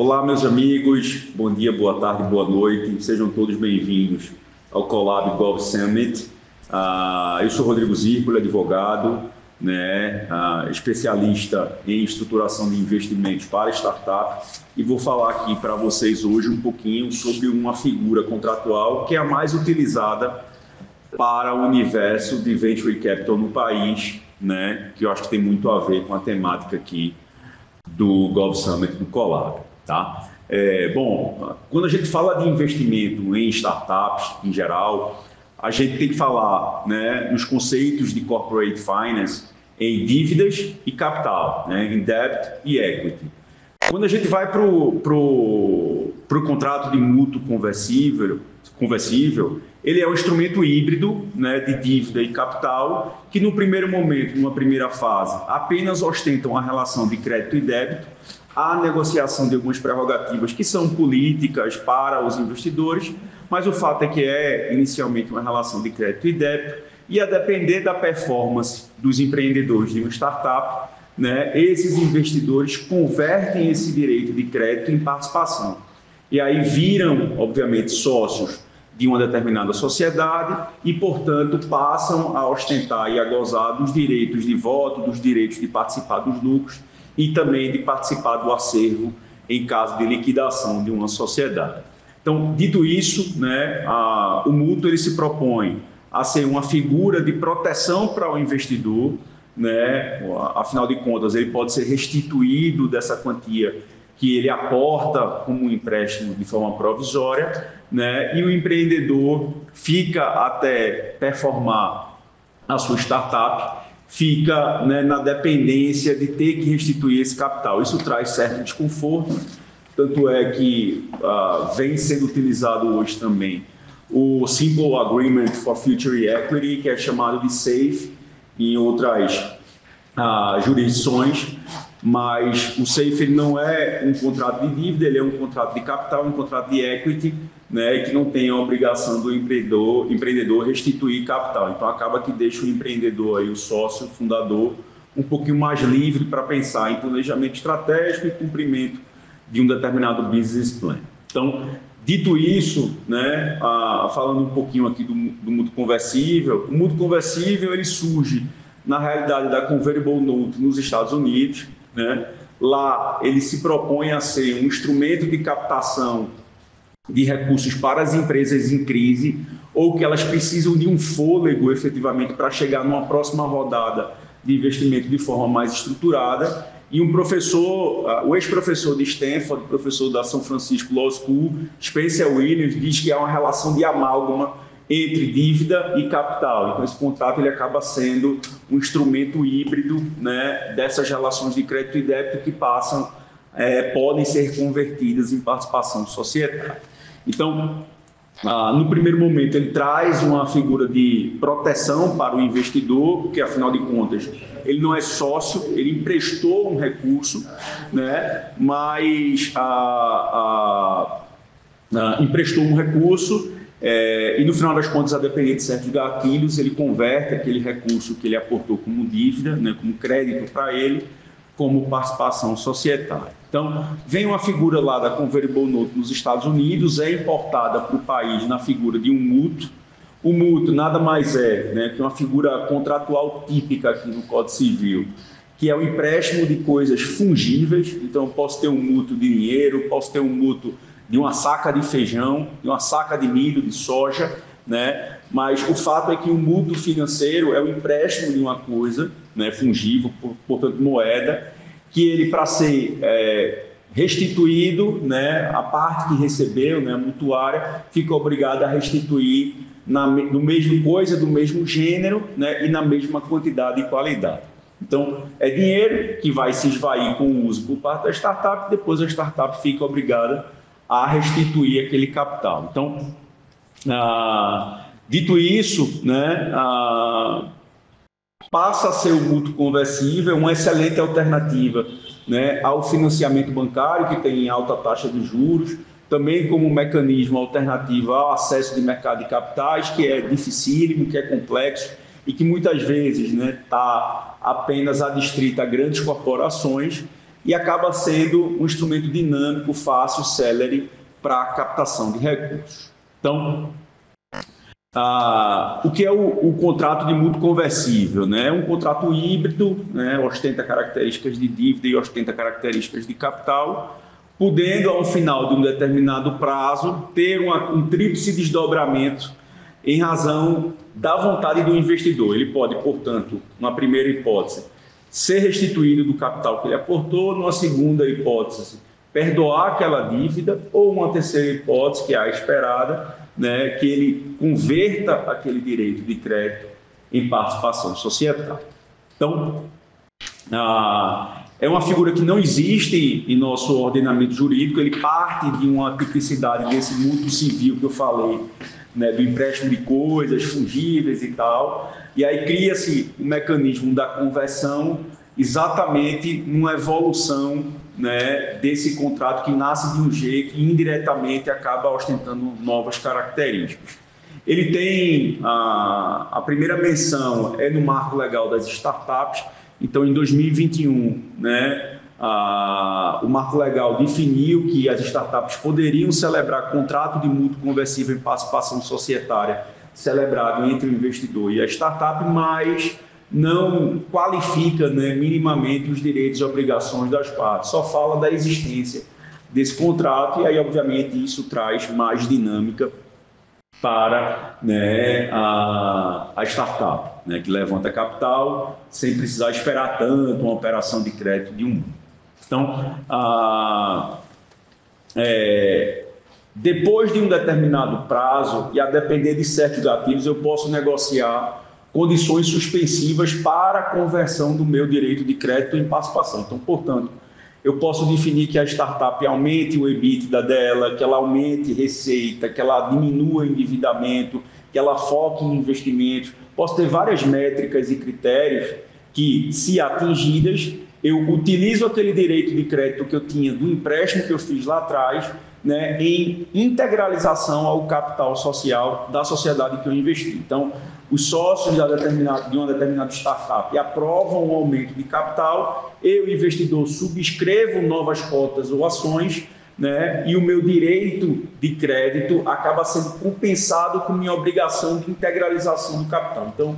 Olá, meus amigos, bom dia, boa tarde, boa noite, sejam todos bem-vindos ao Colab Gov Summit. Eu sou Rodrigo Zirpoli, advogado, especialista em estruturação de investimentos para startups, e vou falar aqui para vocês hoje um pouquinho sobre uma figura contratual que é a mais utilizada para o universo de Venture Capital no país, que eu acho que tem muito a ver com a temática aqui do Gov Summit do Colab. Tá? Quando a gente fala de investimento em startups em geral, a gente tem que falar nos conceitos de corporate finance em dívidas e capital, em debt e equity. Quando a gente vai para o contrato de mútuo conversível, ele é um instrumento híbrido de dívida e capital que no primeiro momento, numa primeira fase, apenas ostentam a relação de crédito e débito, a negociação de algumas prerrogativas que são políticas para os investidores, mas o fato é que é inicialmente uma relação de crédito e débito, e a depender da performance dos empreendedores de uma startup, esses investidores convertem esse direito de crédito em participação. E aí viram, obviamente, sócios de uma determinada sociedade e, portanto, passam a ostentar e a gozar dos direitos de voto, dos direitos de participar dos lucros e também de participar do acervo em caso de liquidação de uma sociedade. Então, dito isso, o mútuo ele se propõe a ser uma figura de proteção para o investidor, afinal de contas, ele pode ser restituído dessa quantia que ele aporta como um empréstimo de forma provisória, e o empreendedor fica até performar a sua startup, fica na dependência de ter que restituir esse capital. Isso traz certo desconforto, tanto é que vem sendo utilizado hoje também o Simple Agreement for Future Equity, que é chamado de SAFE em outras jurisdições, mas o SAFE ele não é um contrato de dívida, ele é um contrato de capital, um contrato de equity, que não tem a obrigação do empreendedor restituir capital. Então, acaba que deixa o empreendedor, aí, o sócio, o fundador, um pouquinho mais livre para pensar em planejamento estratégico e cumprimento de um determinado business plan. Então, dito isso, falando um pouquinho aqui do mútuo conversível, o mútuo conversível ele surge, na realidade, da Convertible Note nos Estados Unidos. Lá, ele se propõe a ser um instrumento de captação de recursos para as empresas em crise ou que elas precisam de um fôlego, efetivamente, para chegar numa próxima rodada de investimento de forma mais estruturada. E um professor, o ex-professor de Stanford, professor da São Francisco Law School, Spencer Williams, diz que há uma relação de amálgama entre dívida e capital. Então, esse contrato ele acaba sendo um instrumento híbrido dessas relações de crédito e débito que podem ser convertidas em participação societária. Então, no primeiro momento, ele traz uma figura de proteção para o investidor, porque, afinal de contas, ele não é sócio, ele emprestou um recurso, mas emprestou um recurso e, no final das contas, a depender de certos gatilhos, ele converte aquele recurso que ele aportou como dívida, como crédito para ele, como participação societária. Então, vem uma figura lá da Convertible Note nos Estados Unidos, é importada para o país na figura de um mútuo. O mútuo nada mais é que uma figura contratual típica aqui no Código Civil, que é o empréstimo de coisas fungíveis. Então, eu posso ter um mútuo de dinheiro, posso ter um mútuo de uma saca de feijão, de uma saca de milho, de soja, mas o fato é que o mútuo financeiro é o empréstimo de uma coisa fungível, portanto moeda, que ele, para ser restituído, a parte que recebeu, a mutuária, fica obrigada a restituir no mesmo coisa, do mesmo gênero, e na mesma quantidade e qualidade. Então, é dinheiro que vai se esvair com o uso por parte da startup, depois a startup fica obrigada a restituir aquele capital. Então, dito isso, passa a ser o mútuo conversível uma excelente alternativa ao financiamento bancário, que tem alta taxa de juros, também como um mecanismo alternativo ao acesso de mercado de capitais, que é dificílimo, que é complexo e que muitas vezes está apenas adstrito a grandes corporações. e acaba sendo um instrumento dinâmico, fácil, célere para a captação de recursos. Então, o que é o contrato de mútuo conversível? Né? É um contrato híbrido, né? Ostenta características de dívida e ostenta características de capital, podendo, ao final de um determinado prazo, ter um tríplice desdobramento em razão da vontade do investidor. Ele pode, portanto, numa primeira hipótese, ser restituído do capital que ele aportou, numa segunda hipótese, perdoar aquela dívida, ou uma terceira hipótese, que é a esperada, né, que ele converta aquele direito de crédito em participação societária. Então, é uma figura que não existe em nosso ordenamento jurídico, ele parte de uma tipicidade desse mútuo civil que eu falei, né, do empréstimo de coisas fungíveis e tal, e aí cria-se o mecanismo da conversão exatamente numa evolução, né, desse contrato que nasce de um jeito e indiretamente acaba ostentando novas características. Ele tem a primeira menção é no marco legal das startups. Então, em 2021, né, o marco legal definiu que as startups poderiam celebrar contrato de mútuo conversível em participação societária celebrado entre o investidor e a startup, mas não qualifica, né, minimamente os direitos e obrigações das partes, só fala da existência desse contrato, e aí, obviamente, isso traz mais dinâmica para, né, a startup, né, que levanta capital sem precisar esperar tanto uma operação de crédito de um mundo. Então, depois de um determinado prazo, e a depender de certos ativos, eu posso negociar condições suspensivas para a conversão do meu direito de crédito em participação. Então, portanto, eu posso definir que a startup aumente o EBITDA dela, que ela aumente receita, que ela diminua o endividamento, que ela foque em investimentos. Posso ter várias métricas e critérios que, se atingidas, eu utilizo aquele direito de crédito que eu tinha do empréstimo que eu fiz lá atrás, né, em integralização ao capital social da sociedade que eu investi. Então, os sócios de uma determinada startup aprovam um aumento de capital, eu, investidor, subscrevo novas cotas ou ações, né, e o meu direito de crédito acaba sendo compensado com minha obrigação de integralização do capital. Então,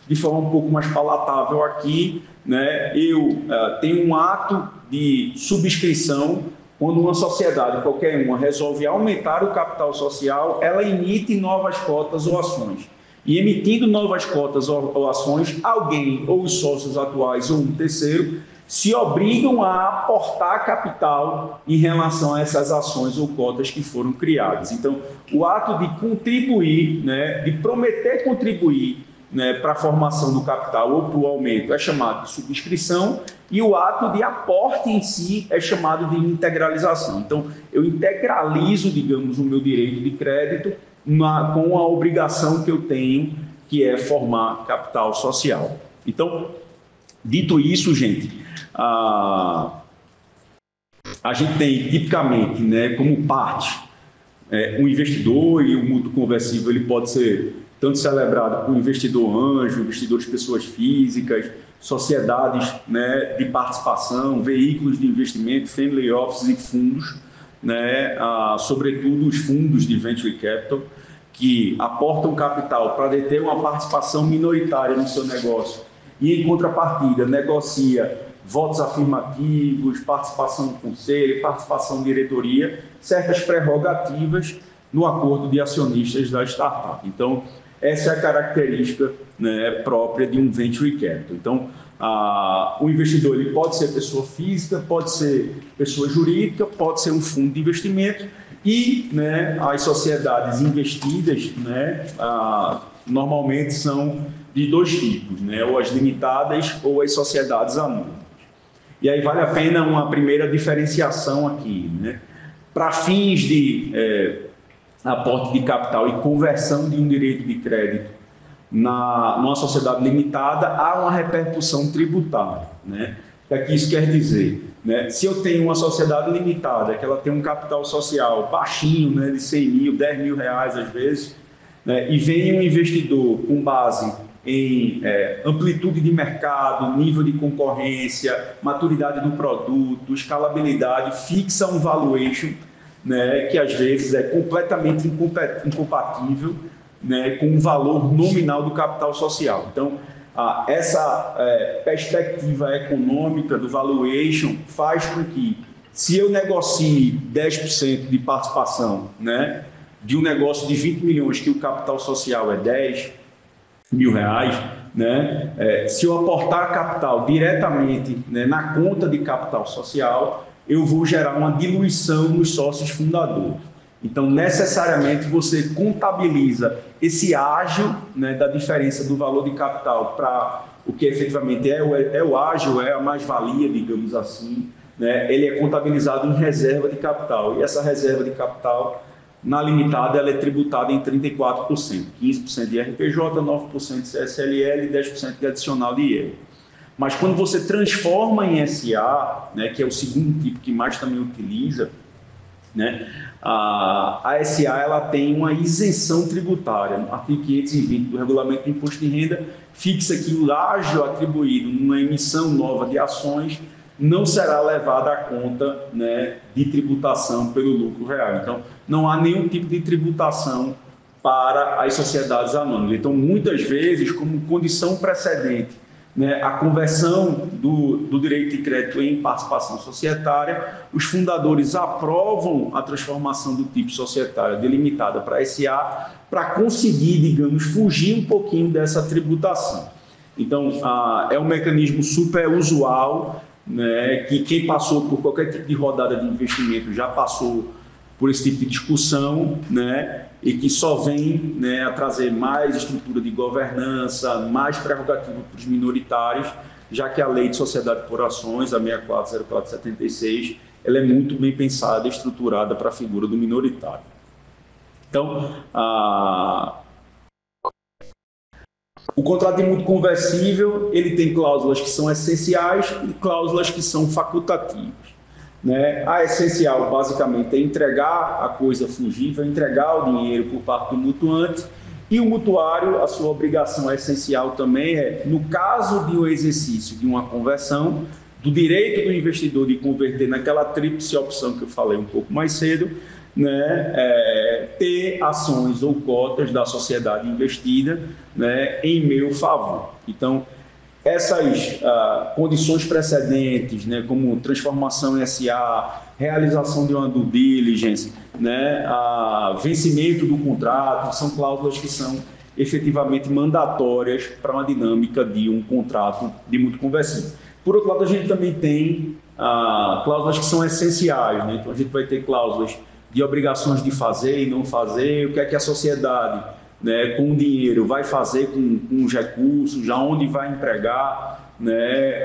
de forma um pouco mais palatável aqui, né, eu tenho um ato de subscrição. Quando uma sociedade, qualquer uma, resolve aumentar o capital social, ela emite novas cotas ou ações. E emitindo novas cotas ou ações, alguém, ou os sócios atuais ou um terceiro, se obrigam a aportar capital em relação a essas ações ou cotas que foram criadas. Então, o ato de contribuir, né, de prometer contribuir, né, para a formação do capital ou para o aumento é chamado de subscrição, e o ato de aporte em si é chamado de integralização. Então, eu integralizo, digamos, o meu direito de crédito com a obrigação que eu tenho, que é formar capital social. Então, dito isso, gente, a gente tem tipicamente, né, como parte, o investidor, e o mútuo conversível ele pode ser tanto celebrado por investidor anjo, investidores pessoas físicas, sociedades, né, de participação, veículos de investimento, family offices e fundos, né, sobretudo os fundos de venture capital, que aportam capital para deter uma participação minoritária no seu negócio e, em contrapartida, negocia votos afirmativos, participação no conselho, participação em diretoria, certas prerrogativas no acordo de acionistas da startup. Então, essa é a característica, né, própria de um venture capital. Então, o investidor ele pode ser pessoa física, pode ser pessoa jurídica, pode ser um fundo de investimento e, né, as sociedades investidas, né, normalmente são de dois tipos, né, ou as limitadas ou as sociedades anônimas. E aí vale a pena uma primeira diferenciação aqui, né? Para fins de aporte de capital e conversão de um direito de crédito numa sociedade limitada, há uma repercussão tributária, né? O que isso quer dizer? Né? Se eu tenho uma sociedade limitada, que ela tem um capital social baixinho, né, de 100 mil, 10 mil reais às vezes, né, e vem um investidor com base em amplitude de mercado, nível de concorrência, maturidade do produto, escalabilidade, fixa um valuation, né, que às vezes é completamente incompatível, né, com o valor nominal do capital social. Então, essa perspectiva econômica do valuation faz com que, se eu negocie 10% de participação, né, de um negócio de 20 milhões, que o capital social é 10 mil reais, né, se eu aportar capital diretamente, né, na conta de capital social, eu vou gerar uma diluição nos sócios fundadores. Então, necessariamente, você contabiliza esse ágio, né, da diferença do valor de capital para o que efetivamente é o ágio, é a mais-valia, digamos assim, né, ele é contabilizado em reserva de capital. E essa reserva de capital, na limitada, ela é tributada em 34%, 15% de RPJ, 9% de CSLL e 10% de adicional de IR. Mas quando você transforma em SA, né, que é o segundo tipo que mais também utiliza, né, a SA ela tem uma isenção tributária. No artigo 520 do Regulamento do Imposto de Renda fixa que o ágio atribuído numa emissão nova de ações não será levado à conta, né, de tributação pelo lucro real. Então, não há nenhum tipo de tributação para as sociedades anônimas. Então, muitas vezes, como condição precedente, né, a conversão do direito de crédito em participação societária, os fundadores aprovam a transformação do tipo societário delimitada para SA para conseguir, digamos, fugir um pouquinho dessa tributação. Então, é um mecanismo super usual, né, que quem passou por qualquer tipo de rodada de investimento já passou por esse tipo de discussão, né, e que só vem, né, a trazer mais estrutura de governança, mais prerrogativa para os minoritários, já que a Lei de Sociedade por Ações, a 6404/76, ela é muito bem pensada e estruturada para a figura do minoritário. Então, o contrato de mútuo conversível, ele tem cláusulas que são essenciais e cláusulas que são facultativas. Né? A essencial, basicamente, é entregar a coisa fungível, entregar o dinheiro por parte do mutuante, e o mutuário, a sua obrigação essencial também é, no caso de um exercício de uma conversão, do direito do investidor de converter naquela tríplice opção que eu falei um pouco mais cedo, né, ter ações ou cotas da sociedade investida, né, em meu favor. Então, essas condições precedentes, né, como transformação em SA, realização de uma due diligence, né, vencimento do contrato, são cláusulas que são efetivamente mandatórias para uma dinâmica de um contrato de mútuo conversível. Por outro lado, a gente também tem cláusulas que são essenciais, né? Então, a gente vai ter cláusulas de obrigações de fazer e não fazer, o que é que a sociedade, né, com o dinheiro vai fazer com os recursos, já onde vai empregar, né,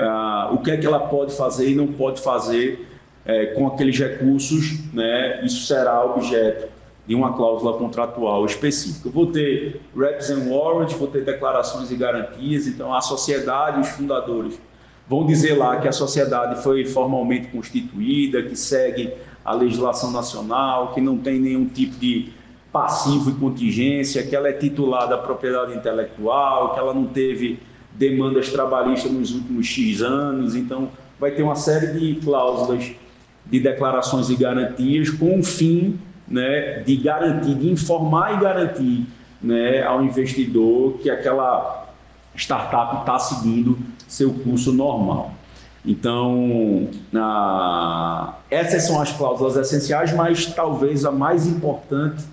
o que é que ela pode fazer e não pode fazer com aqueles recursos, né, isso será objeto de uma cláusula contratual específica. Eu vou ter reps and warrants, vou ter declarações e garantias, então a sociedade e os fundadores vão dizer lá que a sociedade foi formalmente constituída, que segue a legislação nacional, que não tem nenhum tipo de passivo e contingência, que ela é titulada à propriedade intelectual, que ela não teve demandas trabalhistas nos últimos X anos. Então, vai ter uma série de cláusulas de declarações e garantias com o fim, né, de garantir, de informar e garantir, né, ao investidor que aquela startup está seguindo seu curso normal. Então, essas são as cláusulas essenciais, mas talvez a mais importante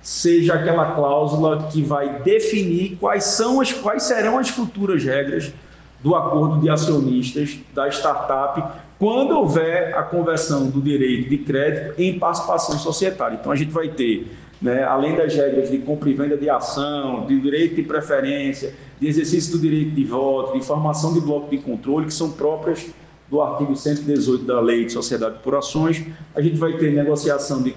seja aquela cláusula que vai definir quais serão as futuras regras do acordo de acionistas da startup quando houver a conversão do direito de crédito em participação societária. Então, a gente vai ter, né, além das regras de compra e venda de ação, de direito de preferência, de exercício do direito de voto, de formação de bloco de controle, que são próprias do artigo 118 da Lei de Sociedade por Ações, a gente vai ter negociação de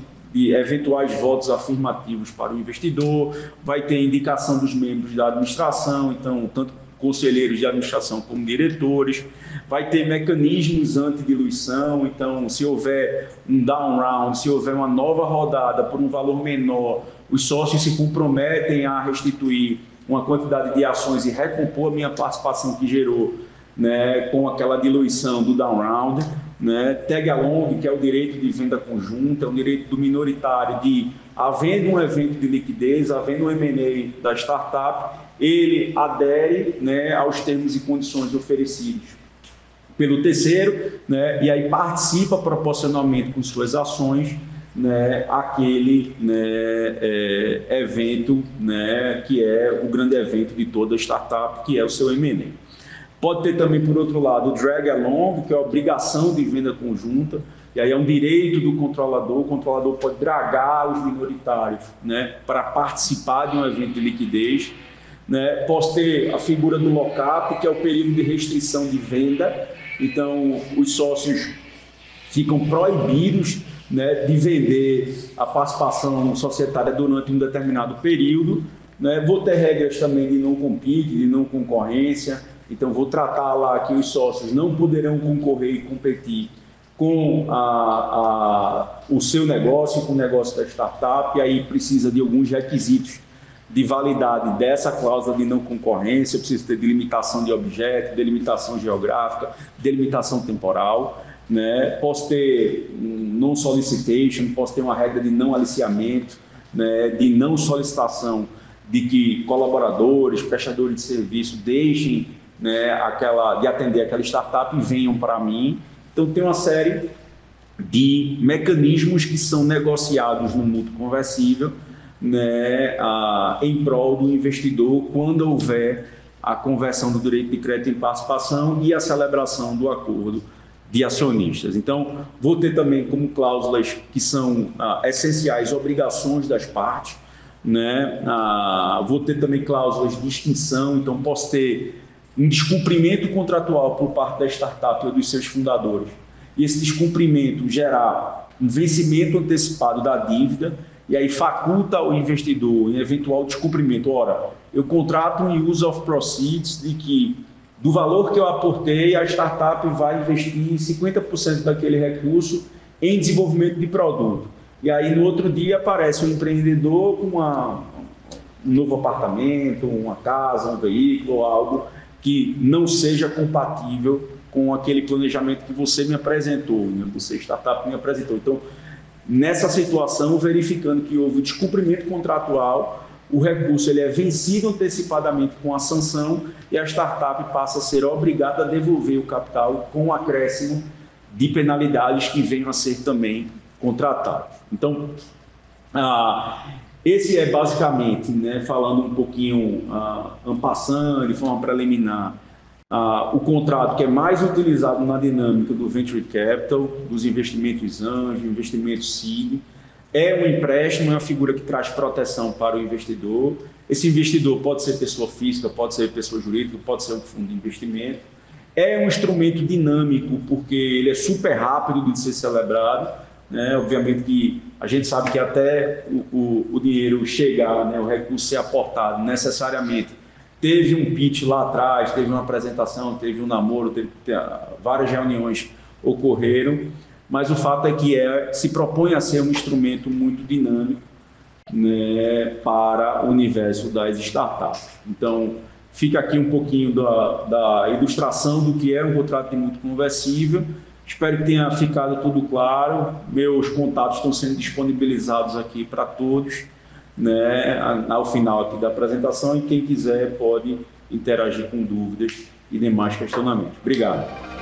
eventuais votos afirmativos para o investidor, vai ter indicação dos membros da administração, então, tanto conselheiros de administração como diretores, vai ter mecanismos antidiluição, então, se houver um down round, se houver uma nova rodada por um valor menor, os sócios se comprometem a restituir uma quantidade de ações e recompor a minha participação que gerou, né, com aquela diluição do down round, né, tag along, que é o direito de venda conjunta, é o direito do minoritário de, havendo um evento de liquidez, havendo um M&A da startup, ele adere, né, aos termos e condições oferecidos pelo terceiro, né, e aí participa proporcionalmente com suas ações, né, aquele, né, evento, né, que é o grande evento de toda startup, que é o seu M&A. Pode ter também, por outro lado, o drag along, que é a obrigação de venda conjunta, e aí é um direito do controlador, o controlador pode dragar os minoritários, né, para participar de um evento de liquidez. Né? Posso ter a figura do lock-up, que é o período de restrição de venda, então os sócios ficam proibidos, né, de vender a participação societária durante um determinado período. Né? Vou ter regras também de não compete, de não concorrência, então vou tratar lá que os sócios não poderão concorrer e competir com o seu negócio, com o negócio da startup, e aí precisa de alguns requisitos de validade dessa cláusula de não concorrência. Eu preciso ter delimitação de objeto, delimitação geográfica, delimitação temporal, né? Posso ter non solicitation, posso ter uma regra de não aliciamento, né? De não solicitação de que colaboradores, prestadores de serviço deixem, né, de atender aquela startup e venham para mim. Então tem uma série de mecanismos que são negociados no mútuo conversível, né, em prol do investidor quando houver a conversão do direito de crédito em participação e a celebração do acordo de acionistas. Então, vou ter também como cláusulas que são essenciais obrigações das partes, né? Vou ter também cláusulas de extinção, então posso ter um descumprimento contratual por parte da startup ou dos seus fundadores, e esse descumprimento gerar um vencimento antecipado da dívida, e aí faculta ao investidor, em eventual descumprimento, ora, eu contrato um use of proceeds de que, do valor que eu aportei, a startup vai investir 50% daquele recurso em desenvolvimento de produto. E aí, no outro dia, aparece um empreendedor com um novo apartamento, uma casa, um veículo, algo que não seja compatível com aquele planejamento que você me apresentou, né? Você, startup, me apresentou. Então, nessa situação, verificando que houve descumprimento contratual, o recurso ele é vencido antecipadamente com a sanção e a startup passa a ser obrigada a devolver o capital com o acréscimo de penalidades que venham a ser também contratados. Então, esse é basicamente, né, falando um pouquinho en passant, de forma preliminar, o contrato que é mais utilizado na dinâmica do Venture Capital, dos investimentos anjo, investimentos seed. É um empréstimo, é uma figura que traz proteção para o investidor. Esse investidor pode ser pessoa física, pode ser pessoa jurídica, pode ser um fundo de investimento. É um instrumento dinâmico, porque ele é super rápido de ser celebrado, né? Obviamente que a gente sabe que até o dinheiro chegar, né, o recurso ser aportado, necessariamente teve um pitch lá atrás, teve uma apresentação, teve um namoro, várias reuniões ocorreram, mas o fato é que se propõe a ser um instrumento muito dinâmico, né, para o universo das startups. Então, fica aqui um pouquinho da ilustração do que é um contrato de mútuo conversível. Espero que tenha ficado tudo claro. Meus contatos estão sendo disponibilizados aqui para todos, né, ao final aqui da apresentação, e quem quiser pode interagir com dúvidas e demais questionamentos. Obrigado.